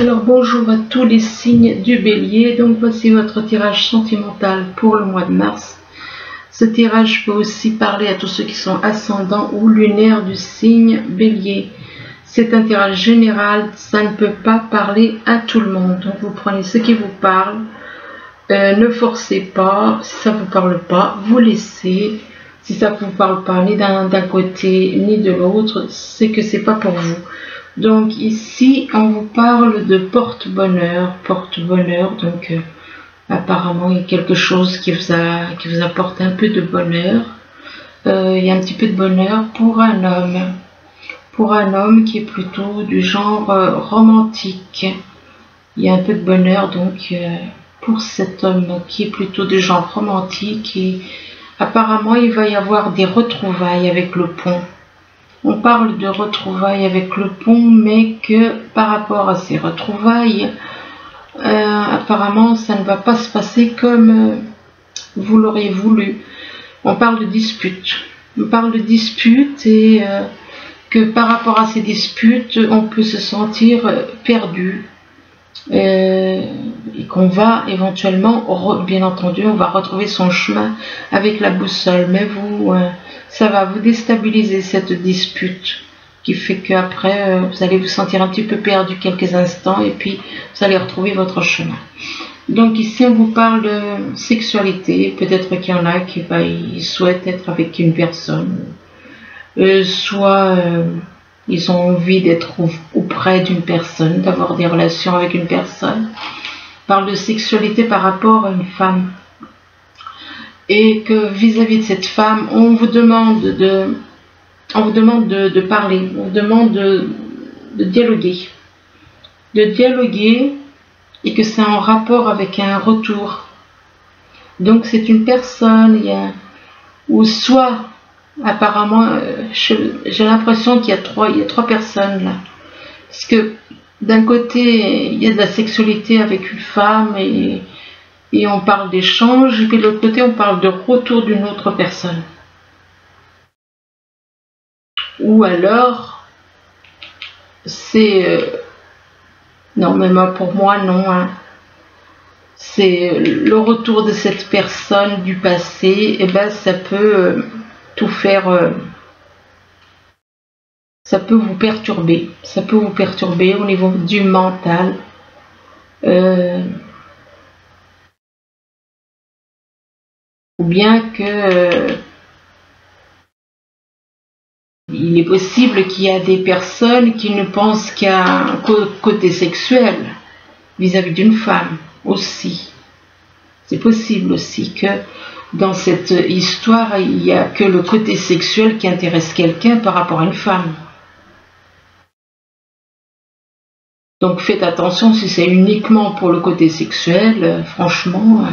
Alors bonjour à tous les signes du Bélier, donc voici votre tirage sentimental pour le mois de mars. Ce tirage peut aussi parler à tous ceux qui sont ascendants ou lunaires du signe Bélier. C'est un tirage général, ça ne peut pas parler à tout le monde. Donc vous prenez ce qui vous parle, ne forcez pas, si ça ne vous parle pas, vous laissez. Si ça ne vous parle pas ni d'un côté ni de l'autre, c'est que c'est pas pour vous. Donc ici, on vous parle de porte-bonheur, donc apparemment il y a quelque chose qui vous apporte un peu de bonheur. Il y a un petit peu de bonheur pour un homme qui est plutôt du genre romantique. Il y a un peu de bonheur donc pour cet homme qui est plutôt du genre romantique et apparemment il va y avoir des retrouvailles avec le pont. On parle de retrouvailles avec le pont, mais que par rapport à ces retrouvailles, apparemment ça ne va pas se passer comme vous l'auriez voulu. On parle de disputes. On parle de disputes et que par rapport à ces disputes, on peut se sentir perdu. Et qu'on va éventuellement, bien entendu, on va retrouver son chemin avec la boussole, mais ça va vous déstabiliser cette dispute qui fait qu'après vous allez vous sentir un petit peu perdu quelques instants et puis vous allez retrouver votre chemin. Donc ici on vous parle de sexualité, peut-être qu'il y en a qui ils souhaitent être avec une personne, soit ils ont envie d'être auprès d'une personne, d'avoir des relations avec une personne. On parle de sexualité par rapport à une femme. Et que vis-à-vis de cette femme, on vous demande de parler, on vous demande de dialoguer. De dialoguer et que c'est en rapport avec un retour. Donc c'est une personne, ou soit apparemment, j'ai l'impression qu'il y a trois personnes là. Parce que d'un côté, il y a de la sexualité avec une femme et on parle d'échange, et puis de l'autre côté, on parle de retour d'une autre personne. Ou alors, c'est... non, même pour moi, non. Hein. C'est le retour de cette personne du passé, et ben ça peut tout faire... ça peut vous perturber. Ça peut vous perturber au niveau du mental. Ou bien que il est possible qu'il y a des personnes qui ne pensent qu'à un côté sexuel vis-à-vis d'une femme aussi. C'est possible aussi que dans cette histoire, il n'y a que le côté sexuel qui intéresse quelqu'un par rapport à une femme. Donc faites attention si c'est uniquement pour le côté sexuel, franchement...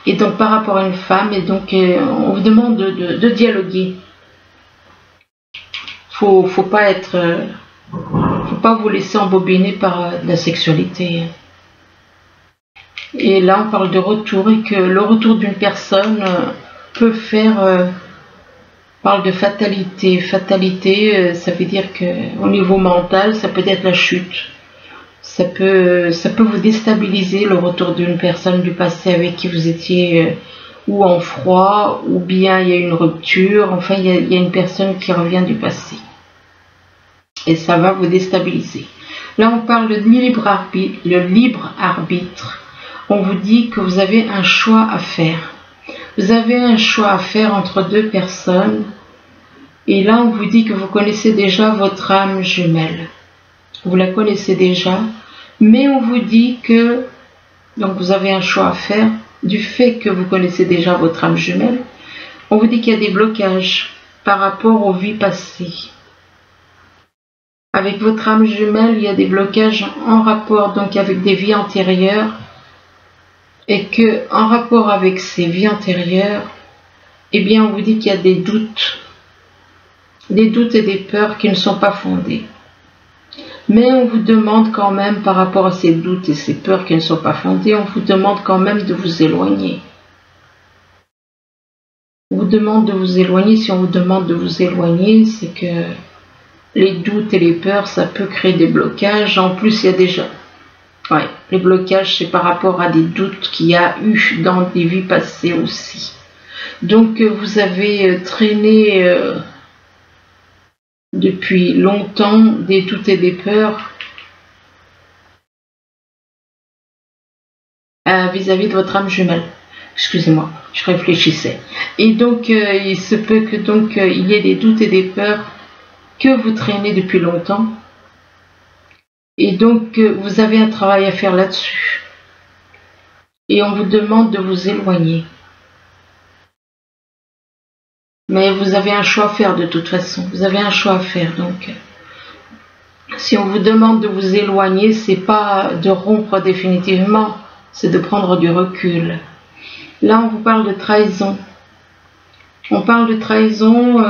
Et donc par rapport à une femme, et donc on vous demande de dialoguer. Faut pas vous laisser embobiner par la sexualité. Et là on parle de retour et que le retour d'une personne peut faire, parle de fatalité. Fatalité, ça veut dire que au niveau mental, ça peut être la chute. Ça peut vous déstabiliser le retour d'une personne du passé avec qui vous étiez ou en froid, ou bien il y a une rupture, enfin il y a une personne qui revient du passé. Et ça va vous déstabiliser. Là on parle de libre arbitre, le libre arbitre. On vous dit que vous avez un choix à faire. Vous avez un choix à faire entre deux personnes. Et là on vous dit que vous connaissez déjà votre âme jumelle. Vous la connaissez déjà, mais on vous dit que donc vous avez un choix à faire du fait que vous connaissez déjà votre âme jumelle. On vous dit qu'il y a des blocages par rapport aux vies passées. Avec votre âme jumelle, il y a des blocages en rapport donc avec des vies antérieures et que en rapport avec ces vies antérieures, eh bien on vous dit qu'il y a des doutes et des peurs qui ne sont pas fondées. Mais on vous demande quand même, par rapport à ces doutes et ces peurs qui ne sont pas fondées, on vous demande quand même de vous éloigner. On vous demande de vous éloigner. Si on vous demande de vous éloigner, c'est que les doutes et les peurs, ça peut créer des blocages. En plus, il y a déjà... Ouais, les blocages, c'est par rapport à des doutes qu'il y a eu dans des vies passées aussi. Donc, vous avez traîné depuis longtemps des doutes et des peurs vis-à-vis de votre âme jumelle. Excusez-moi, je réfléchissais. Et donc, il se peut que il y ait des doutes et des peurs que vous traînez depuis longtemps. Et donc, vous avez un travail à faire là-dessus. Et on vous demande de vous éloigner. Mais vous avez un choix à faire de toute façon. Vous avez un choix à faire. Donc, si on vous demande de vous éloigner, c'est pas de rompre définitivement, c'est de prendre du recul. Là, on vous parle de trahison. On parle de trahison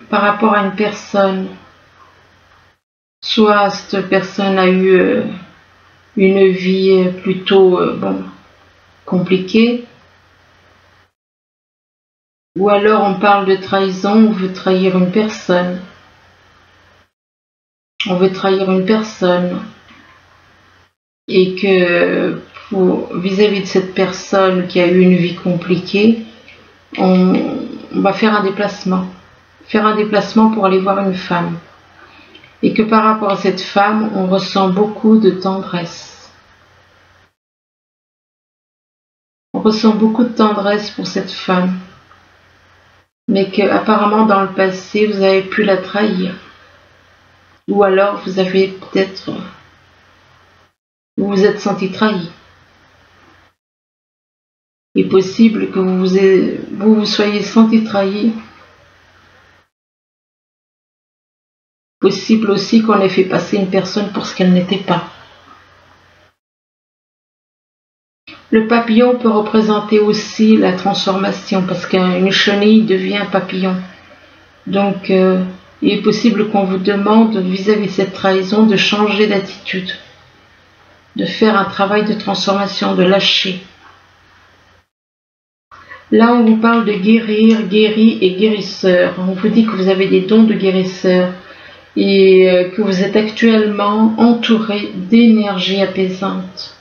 par rapport à une personne. Soit cette personne a eu une vie plutôt compliquée. Ou alors on parle de trahison, on veut trahir une personne. On veut trahir une personne. Et que vis-à-vis de cette personne qui a eu une vie compliquée, on va faire un déplacement. Faire un déplacement pour aller voir une femme. Et que par rapport à cette femme, on ressent beaucoup de tendresse. On ressent beaucoup de tendresse pour cette femme. Mais qu'apparemment dans le passé, vous avez pu la trahir. Ou alors vous avez peut-être... Vous vous êtes senti trahi. Il est possible que vous soyez senti trahi. Possible aussi qu'on ait fait passer une personne pour ce qu'elle n'était pas. Le papillon peut représenter aussi la transformation parce qu'une chenille devient papillon. Donc, il est possible qu'on vous demande vis-à-vis de cette trahison de changer d'attitude, de faire un travail de transformation, de lâcher. Là, on vous parle de guérir, guéri et guérisseur. On vous dit que vous avez des dons de guérisseur et que vous êtes actuellement entouré d'énergie apaisante.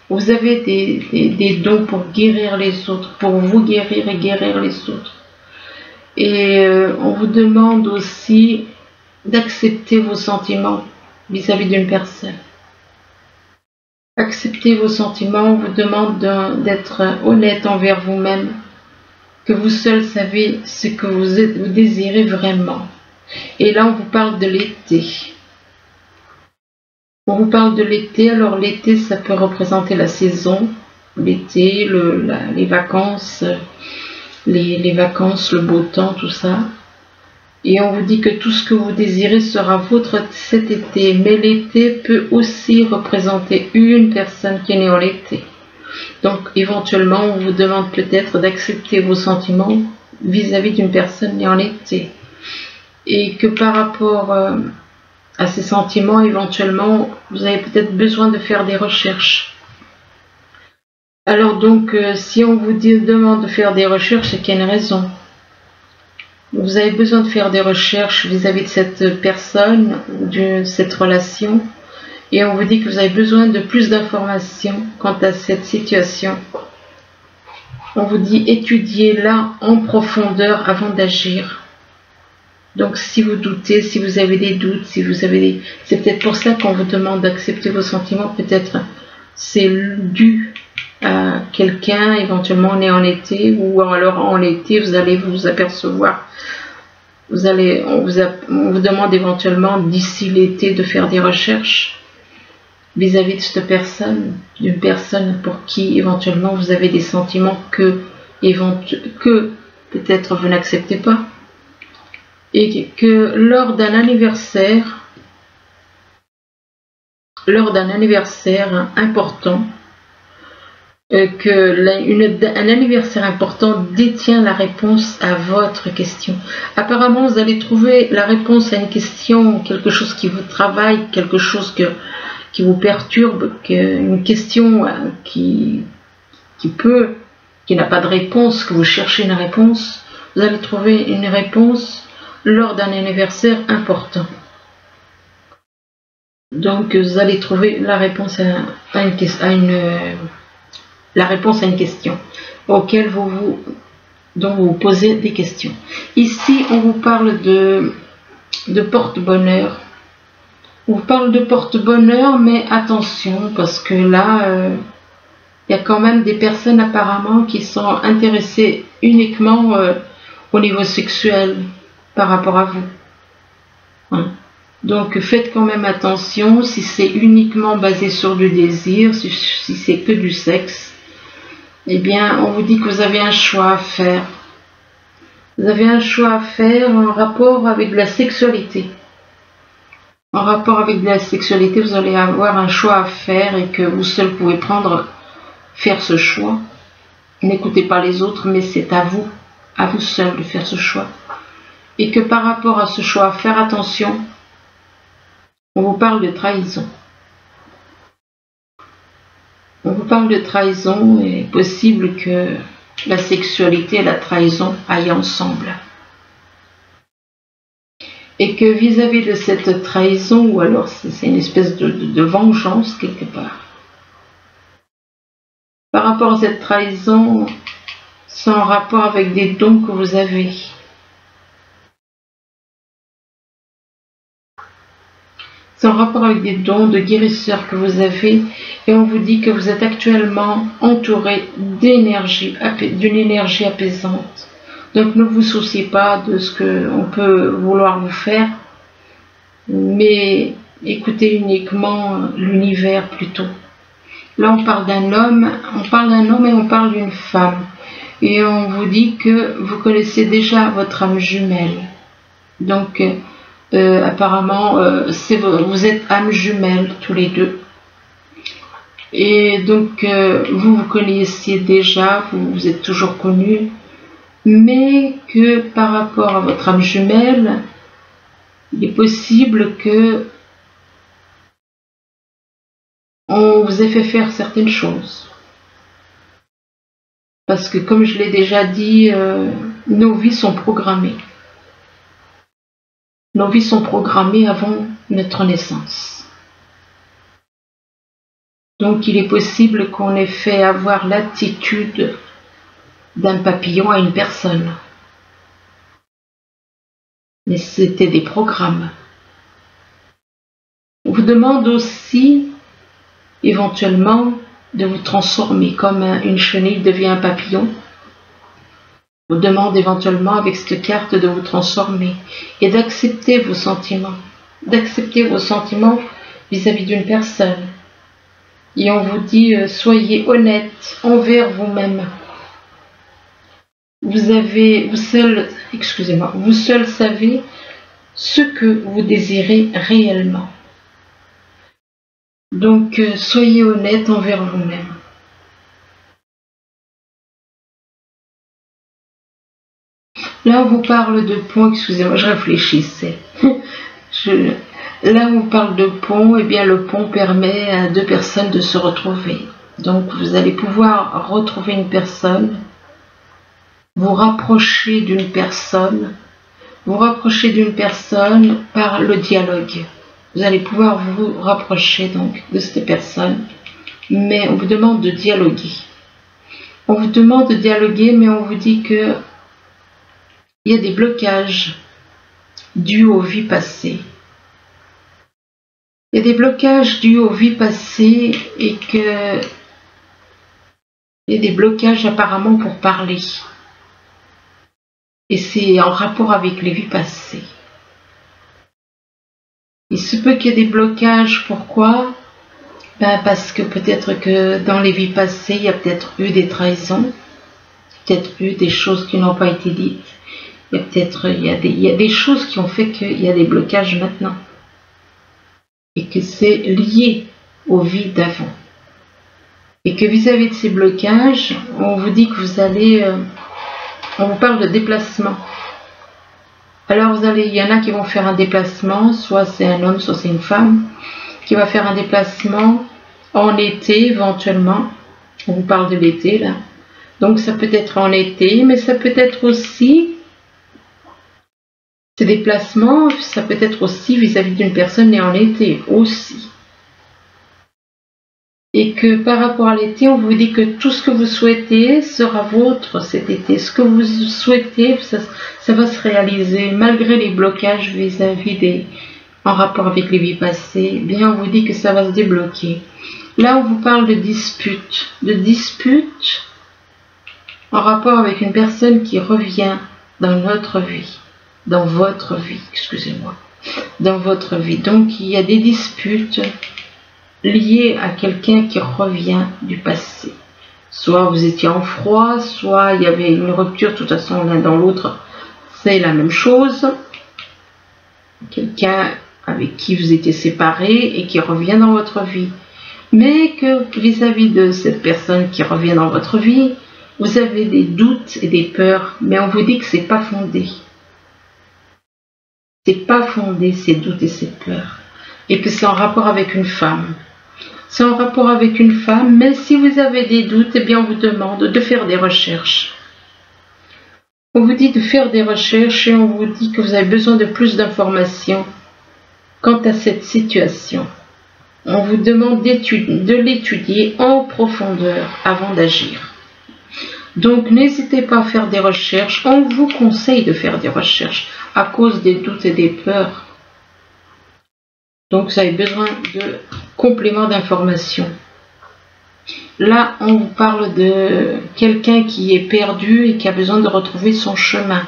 Vous avez des dons pour guérir les autres, pour vous guérir et guérir les autres. Et on vous demande aussi d'accepter vos sentiments vis-à-vis d'une personne. Acceptez vos sentiments, on vous demande d'être honnête envers vous-même, que vous seul savez ce que vous désirez vraiment. Et là, on vous parle de l'été. On vous parle de l'été, alors l'été, ça peut représenter la saison, l'été, les vacances, les vacances, le beau temps, tout ça. Et on vous dit que tout ce que vous désirez sera vôtre cet été. Mais l'été peut aussi représenter une personne qui est née en été. Donc éventuellement, on vous demande peut-être d'accepter vos sentiments vis-à-vis d'une personne née en été. Et que par rapport à ces sentiments, éventuellement, vous avez peut-être besoin de faire des recherches. Alors donc, si on vous demande de faire des recherches, c'est qu'il y a une raison. Vous avez besoin de faire des recherches vis-à-vis de cette personne, de cette relation, et on vous dit que vous avez besoin de plus d'informations quant à cette situation. On vous dit étudiez-la en profondeur avant d'agir. Donc si vous doutez, si vous avez des doutes, si vous avez c'est peut-être pour ça qu'on vous demande d'accepter vos sentiments, peut-être c'est dû à quelqu'un éventuellement né en été, ou alors en été vous allez vous apercevoir, on vous demande éventuellement d'ici l'été de faire des recherches vis-à-vis de cette personne, d'une personne pour qui éventuellement vous avez des sentiments que peut-être vous n'acceptez pas. Et que lors d'un anniversaire important, un anniversaire important détient la réponse à votre question. Apparemment, vous allez trouver la réponse à une question, quelque chose qui vous travaille, quelque chose qui vous perturbe, une question qui n'a pas de réponse, que vous cherchez une réponse. Vous allez trouver une réponse lors d'un anniversaire important. Donc vous allez trouver la réponse à une question auquel vous posez des questions. Ici, on vous parle de porte-bonheur. On vous parle de porte-bonheur, mais attention, parce que là, il y a quand même des personnes apparemment qui sont intéressées uniquement au niveau sexuel par rapport à vous. Hein. Donc faites quand même attention si c'est uniquement basé sur du désir, si c'est que du sexe. Eh bien, on vous dit que vous avez un choix à faire. Vous avez un choix à faire en rapport avec la sexualité. En rapport avec la sexualité, vous allez avoir un choix à faire et que vous seul pouvez faire ce choix. N'écoutez pas les autres, mais c'est à vous seul de faire ce choix. Et que par rapport à ce choix à faire, attention, on vous parle de trahison. On vous parle de trahison et il est possible que la sexualité et la trahison aillent ensemble. Et que vis-à-vis de cette trahison, ou alors c'est une espèce de vengeance quelque part. Par rapport à cette trahison, c'est en rapport avec des dons que vous avez. C'est en rapport avec des dons de guérisseurs que vous avez et on vous dit que vous êtes actuellement entouré d'une énergie apaisante. Donc ne vous souciez pas de ce qu'on peut vouloir vous faire, mais écoutez uniquement l'univers plutôt. Là on parle d'un homme et on parle d'une femme. Et on vous dit que vous connaissez déjà votre âme jumelle. Donc apparemment vous êtes âme jumelle tous les deux. Et donc vous connaissiez déjà, vous êtes toujours connus. Mais que par rapport à votre âme jumelle, il est possible que on vous ait fait faire certaines choses. Parce que comme je l'ai déjà dit, nos vies sont programmées. Nos vies sont programmées avant notre naissance. Donc il est possible qu'on ait fait avoir l'attitude d'un papillon à une personne. Mais c'était des programmes. On vous demande aussi, éventuellement, de vous transformer comme une chenille devient un papillon. On vous demande éventuellement avec cette carte de vous transformer et d'accepter vos sentiments. D'accepter vos sentiments vis-à-vis d'une personne. Et on vous dit, soyez honnête envers vous-même. Vous seul savez ce que vous désirez réellement. Donc, soyez honnête envers vous-même. Là, on vous parle de pont, excusez-moi, je réfléchissais. Là, on vous parle de pont, et bien le pont permet à deux personnes de se retrouver. Donc, vous allez pouvoir retrouver une personne, vous rapprocher d'une personne par le dialogue. Vous allez pouvoir vous rapprocher donc de cette personne, mais on vous demande de dialoguer. On vous demande de dialoguer, mais on vous dit que il y a des blocages dus aux vies passées. Il y a des blocages dus aux vies passées et que il y a des blocages apparemment pour parler. Et c'est en rapport avec les vies passées. Il se peut qu'il y ait des blocages, pourquoi? Parce que peut-être que dans les vies passées, il y a peut-être eu des trahisons, peut-être eu des choses qui n'ont pas été dites. Il y a des choses qui ont fait qu'il y a des blocages maintenant. Et que c'est lié aux vies d'avant. Et que vis-à-vis de ces blocages, on vous dit que vous allez... on vous parle de déplacement. Alors il y en a qui vont faire un déplacement, soit c'est un homme, soit c'est une femme, qui va faire un déplacement en été éventuellement. On vous parle de l'été là. Donc ça peut être en été, mais ça peut être aussi Ces déplacements, ça peut être aussi vis-à-vis d'une personne née en été aussi. Et que par rapport à l'été, on vous dit que tout ce que vous souhaitez sera vôtre cet été. Ce que vous souhaitez, ça va se réaliser malgré les blocages vis-à-vis en rapport avec les vies passées. Bien, on vous dit que ça va se débloquer. Là, on vous parle de dispute en rapport avec une personne qui revient dans notre vie, dans votre vie, excusez-moi, dans votre vie. Donc, il y a des disputes liées à quelqu'un qui revient du passé. Soit vous étiez en froid, soit il y avait une rupture, de toute façon, l'un dans l'autre, c'est la même chose. Quelqu'un avec qui vous étiez séparés et qui revient dans votre vie. Mais que vis-à-vis de cette personne qui revient dans votre vie, vous avez des doutes et des peurs, mais on vous dit que c'est pas fondé. C'est pas fondé ces doutes et ces peurs. Et que c'est en rapport avec une femme. C'est en rapport avec une femme, mais si vous avez des doutes, eh bien on vous demande de faire des recherches. On vous dit de faire des recherches et on vous dit que vous avez besoin de plus d'informations quant à cette situation. On vous demande de l'étudier en profondeur avant d'agir. Donc n'hésitez pas à faire des recherches. On vous conseille de faire des recherches à cause des doutes et des peurs. Donc vous avez besoin de compléments d'informations. Là, on vous parle de quelqu'un qui est perdu et qui a besoin de retrouver son chemin.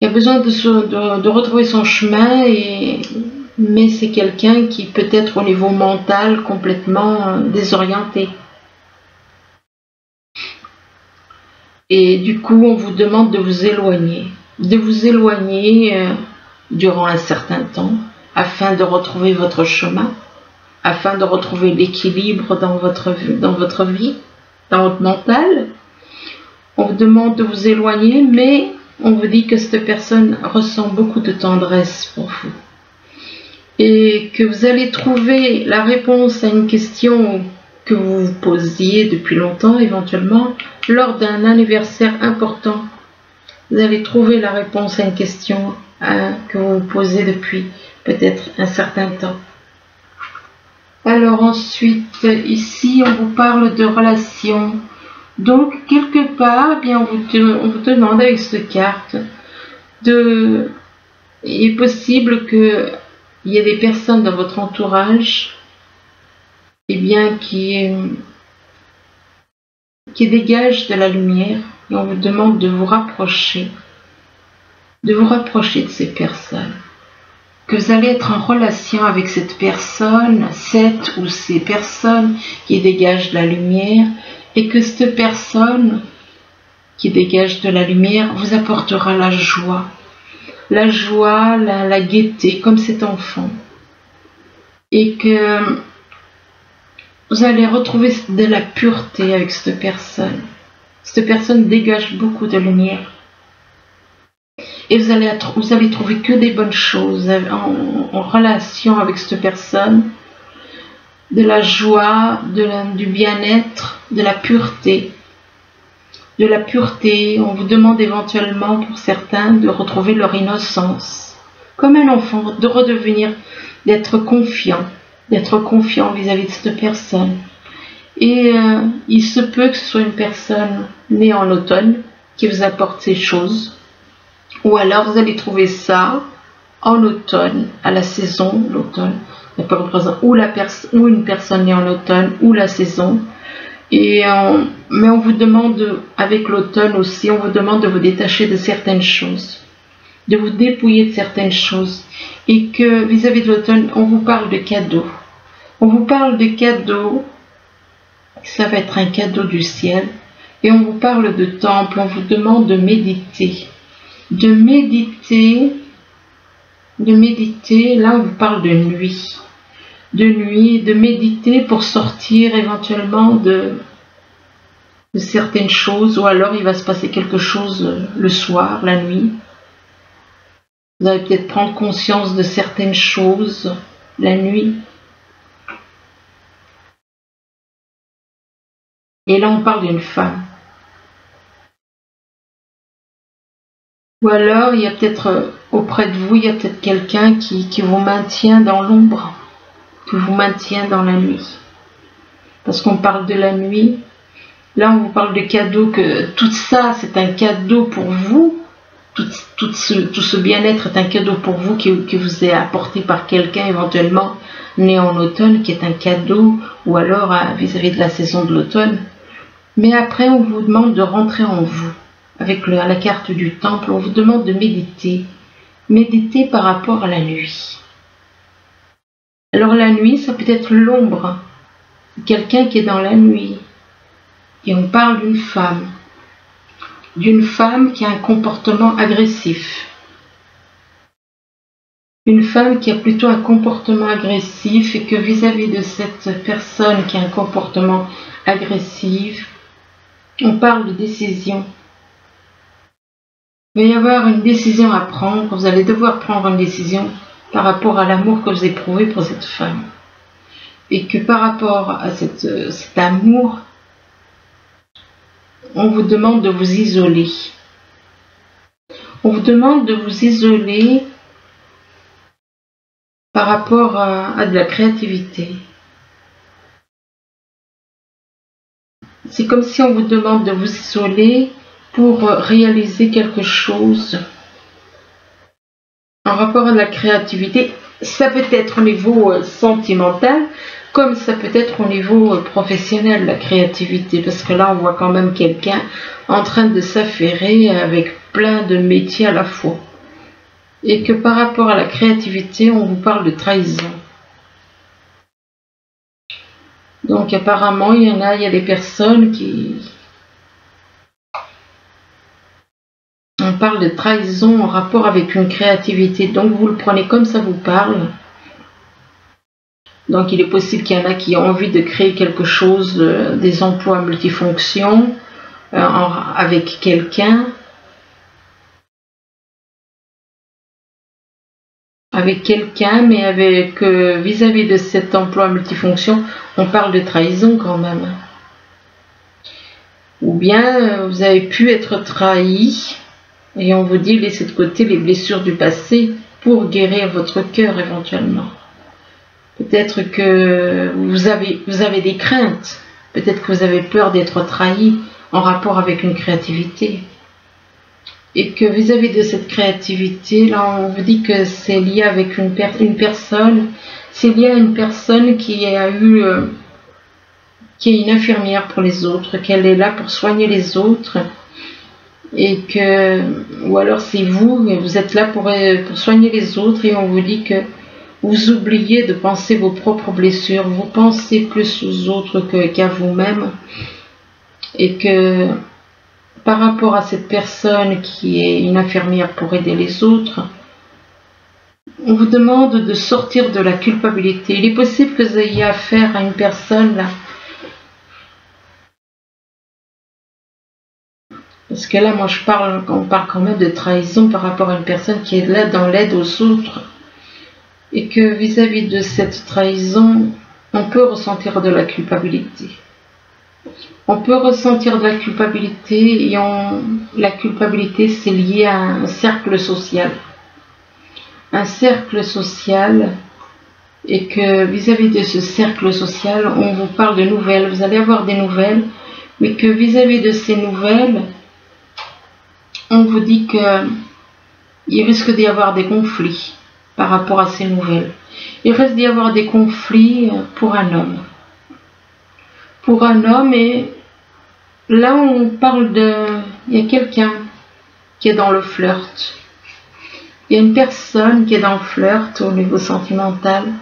Il a besoin de retrouver son chemin, mais c'est quelqu'un qui peut être au niveau mental complètement désorienté. Et du coup, on vous demande de vous éloigner. De vous éloigner durant un certain temps afin de retrouver votre chemin, afin de retrouver l'équilibre dans votre vie, dans votre mental. On vous demande de vous éloigner, mais on vous dit que cette personne ressent beaucoup de tendresse pour vous. Et que vous allez trouver la réponse à une question que vous vous posiez depuis longtemps, éventuellement, lors d'un anniversaire important. Vous allez trouver la réponse à une question que vous vous posez depuis peut-être un certain temps. Alors ensuite, ici, on vous parle de relations. Donc, quelque part, bien, on vous demande avec cette carte il est possible qu'il y ait des personnes dans votre entourage bien, qui dégagent de la lumière et on vous demande de vous rapprocher de ces personnes. Que vous allez être en relation avec cette personne, cette ou ces personnes qui dégagent de la lumière et que cette personne qui dégage de la lumière vous apportera la joie, la gaieté, comme cet enfant. Et que vous allez retrouver de la pureté avec cette personne. Cette personne dégage beaucoup de lumière. Et vous allez trouver que des bonnes choses en relation avec cette personne. De la joie, du bien-être, de la pureté. De la pureté, on vous demande éventuellement pour certains de retrouver leur innocence. Comme un enfant, de redevenir, d'être confiant vis-à-vis de cette personne. Et il se peut que ce soit une personne née en automne qui vous apporte ces choses. Ou alors vous allez trouver ça en automne, à la saison, l'automne, ou une personne née en automne, ou la saison. Mais on vous demande, avec l'automne aussi, on vous demande de vous détacher de certaines choses, de vous dépouiller de certaines choses. Et que vis-à-vis de l'automne, on vous parle de cadeaux. On vous parle de cadeaux, ça va être un cadeau du ciel. Et on vous parle de temple, on vous demande de méditer. De méditer, là on vous parle de nuit. De méditer pour sortir éventuellement de certaines choses, ou alors il va se passer quelque chose le soir, la nuit. Vous allez peut-être prendre conscience de certaines choses la nuit. Et là on parle d'une femme. Ou alors, il y a peut-être auprès de vous, il y a peut-être quelqu'un qui vous maintient dans l'ombre, qui vous maintient dans la nuit. Parce qu'on parle de la nuit. Là, on vous parle de cadeaux, que tout ça, c'est un cadeau pour vous. Tout ce bien-être est un cadeau pour vous qui vous est apporté par quelqu'un éventuellement né en automne, qui est un cadeau, ou alors vis-à-vis de la saison de l'automne. Mais après, on vous demande de rentrer en vous. Avec la carte du temple, on vous demande de méditer. Méditer par rapport à la nuit. Alors la nuit, ça peut être l'ombre. Quelqu'un qui est dans la nuit. Et on parle d'une femme. D'une femme qui a un comportement agressif. Une femme qui a plutôt un comportement agressif et que vis-à-vis de cette personne qui a un comportement agressif, on parle de décision. Il va y avoir une décision à prendre, vous allez devoir prendre une décision par rapport à l'amour que vous éprouvez pour cette femme. Et que par rapport à cet amour, on vous demande de vous isoler. On vous demande de vous isoler par rapport à de la créativité. C'est comme si on vous demande de vous isoler pour réaliser quelque chose en rapport à la créativité. Ça peut être au niveau sentimental, comme ça peut être au niveau professionnel, la créativité, parce que là on voit quand même quelqu'un en train de s'affairer avec plein de métiers à la fois. Et que par rapport à la créativité, on vous parle de trahison. Donc apparemment, il y a des personnes qui... On parle de trahison en rapport avec une créativité. Donc vous le prenez comme ça vous parle. Donc il est possible qu'il y en a qui ont envie de créer quelque chose, des emplois multifonctions avec quelqu'un. Mais avec vis-à-vis de cet emploi multifonction, on parle de trahison quand même. Ou bien vous avez pu être trahi et on vous dit laissez de côté les blessures du passé pour guérir votre cœur éventuellement. Peut-être que vous avez des craintes, peut-être que vous avez peur d'être trahi en rapport avec une créativité. Et que vis-à-vis de cette créativité, là on vous dit que c'est lié avec une personne, c'est lié à une personne qui est une infirmière pour les autres, qu'elle est là pour soigner les autres, et que, ou alors c'est vous êtes là pour soigner les autres, et on vous dit que vous oubliez de penser vos propres blessures, vous pensez plus aux autres qu'à vous-même, et que par rapport à cette personne qui est une infirmière pour aider les autres, on vous demande de sortir de la culpabilité. Il est possible que vous ayez affaire à une personne là. Parce que là, moi on parle quand même de trahison par rapport à une personne qui est là dans l'aide aux autres. Et que vis-à-vis de cette trahison, on peut ressentir de la culpabilité. On peut ressentir de la culpabilité et la culpabilité c'est lié à un cercle social. Un cercle social et que vis-à-vis de ce cercle social, on vous parle de nouvelles. Vous allez avoir des nouvelles, mais que vis-à-vis de ces nouvelles, on vous dit qu'il risque d'y avoir des conflits par rapport à ces nouvelles. Il risque d'y avoir des conflits pour un homme. Pour un homme, et là on parle il y a quelqu'un qui est dans le flirt. Il y a une personne qui est dans le flirt au niveau sentimental.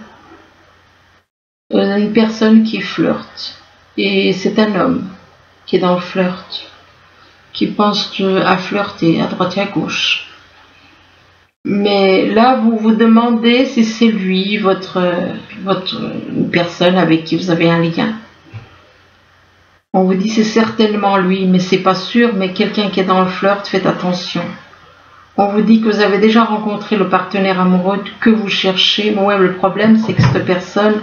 Une personne qui flirte. Et c'est un homme qui est dans le flirt, qui pense à flirter à droite et à gauche. Mais là, vous vous demandez si c'est lui, une personne avec qui vous avez un lien. On vous dit c'est certainement lui, mais c'est pas sûr, mais quelqu'un qui est dans le flirt, faites attention. On vous dit que vous avez déjà rencontré le partenaire amoureux que vous cherchez, mais ouais, le problème c'est que cette personne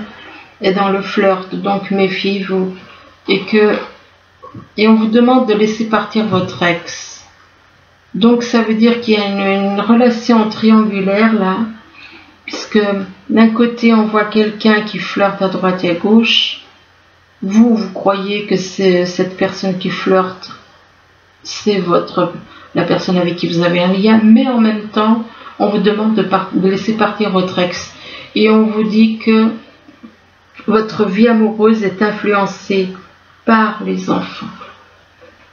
est dans le flirt, donc méfiez-vous. Et on vous demande de laisser partir votre ex. Donc ça veut dire qu'il y a une relation triangulaire là, puisque d'un côté on voit quelqu'un qui flirte à droite et à gauche. Vous croyez que c'est cette personne qui flirte, c'est la personne avec qui vous avez un lien, mais en même temps on vous demande de laisser partir votre ex. Et on vous dit que votre vie amoureuse est influencée par les enfants.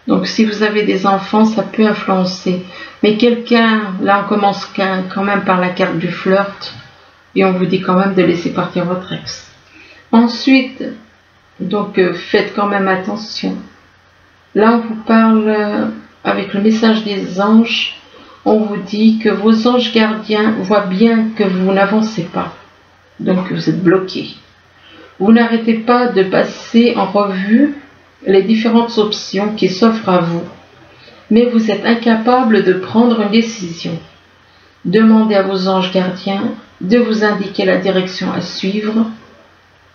Donc si vous avez des enfants, ça peut influencer. Mais quelqu'un, là on commence quand même par la carte du flirt, et on vous dit quand même de laisser partir votre ex. Ensuite, donc faites quand même attention. Là on vous parle avec le message des anges, on vous dit que vos anges gardiens voient bien que vous n'avancez pas. Donc vous êtes bloqué. Vous n'arrêtez pas de passer en revue les différentes options qui s'offrent à vous, mais vous êtes incapable de prendre une décision. Demandez à vos anges gardiens de vous indiquer la direction à suivre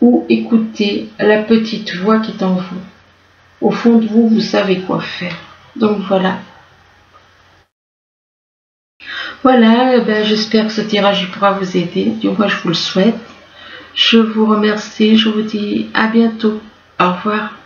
ou écoutez la petite voix qui est en vous. Au fond de vous, vous savez quoi faire. Donc voilà. Voilà, j'espère que ce tirage pourra vous aider. Du moins, je vous le souhaite. Je vous remercie. Je vous dis à bientôt. Au revoir.